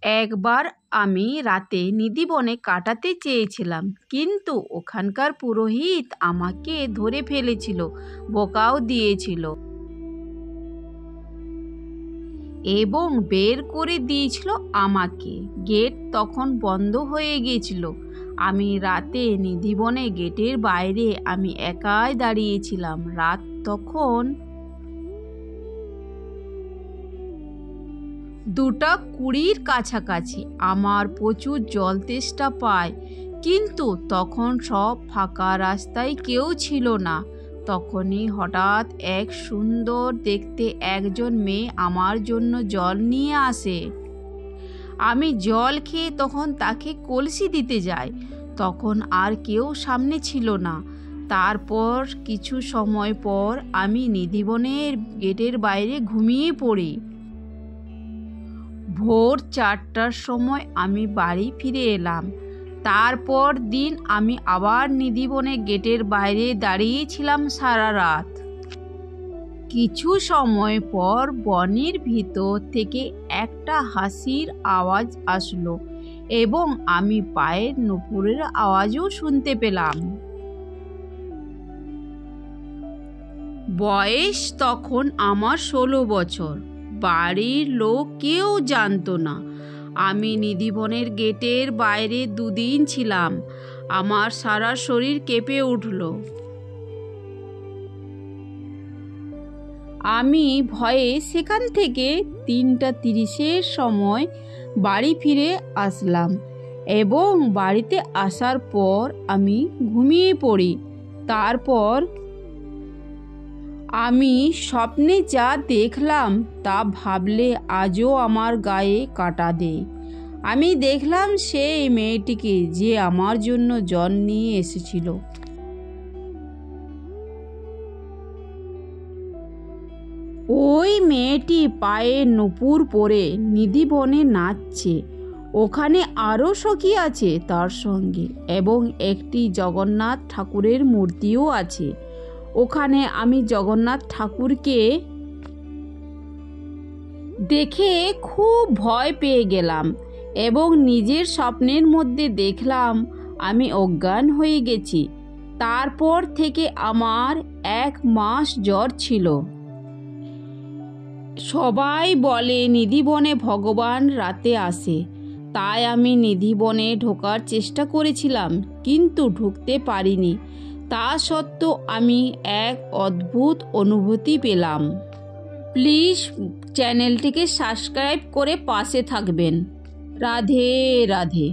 একবার আমি রাতে নিধিবনে কাটাতে চেয়েছিলাম, কিন্তু ওখানকার পুরোহিত আমাকে ধরে ফেলেছিল, বোকাও দিয়েছিল এবং বের করে দিয়েছিল আমাকে। গেট তখন বন্ধ হয়ে গিয়েছিল। আমি রাতে নিধিবনে গেটের বাইরে আমি একাই দাঁড়িয়েছিলাম। রাত তখন 2:20 কাছাকাছি। আমার প্রচুর জল তেষ্টা পায়, কিন্তু তখন সব ফাঁকা, রাস্তায় কেউ ছিল না। তখনই হঠাৎ এক সুন্দর দেখতে একজন মেয়ে আমার জন্য জল নিয়ে আসে। আমি জল খেয়ে তখন তাকে কলসি দিতে যাই। তখন আর কেউ সামনে ছিল না। তারপর কিছু সময় পর আমি নিধিবনের গেটের বাইরে ঘুমিয়ে পড়ি। ভোর 4টার সময় আমি বাড়ি ফিরে এলাম। তারপর দিন আমি আবার নিধিবনে গেটের বাইরে দাঁড়িয়েছিলাম সারা রাত। কিছু সময় পর বনের ভিতর থেকে একটা হাসির আওয়াজ আসলো এবং আমি পায়ের নুপুরের আওয়াজও শুনতে পেলাম। বয়স তখন আমার 16 বছর। বাড়ির লোক কেউ জানতো না। আমি নিধিবনের গেটের বাইরে 2 দিন ছিলাম। আমার সারা শরীর কেঁপে উঠল। আমি ভয়ে সেখান থেকে 3:30-এর সময় বাড়ি ফিরে আসলাম এবং বাড়িতে আসার পর আমি ঘুমিয়ে পড়ি। তারপর আমি স্বপ্নে যা দেখলাম তা ভাবলে আজও আমার গায়ে কাঁটা দেয়। আমি দেখলাম সেই মেয়েটিকে যে আমার জন্য জল নিয়ে এসেছিল। ওই মেয়েটি পায়ে নুপুর পরে নিধিবনে নাচছে। ওখানে আরও সখী আছে তার সঙ্গে এবং একটি জগন্নাথ ঠাকুরের মূর্তিও আছে। ওখানে আমি জগন্নাথ ঠাকুরকে দেখে খুব ভয় পেয়ে গেলাম এবং নিজের স্বপ্নের মধ্যে দেখলাম আমি অজ্ঞান হয়ে গেছি। তারপর থেকে আমার 1 মাস জ্বর ছিল। সবাই বলে নিধিবনে ভগবান রাতে আসে। তাই আমি নিধিবনে ঢোকার চেষ্টা করেছিলাম, কিন্তু ঢুকতে পারিনি। তা সত্ত্বেও আমি এক অদ্ভুত অনুভূতি পেলাম। প্লিজ চ্যানেলটিকে সাবস্ক্রাইব করে পাশে থাকবেন। রাধে রাধে।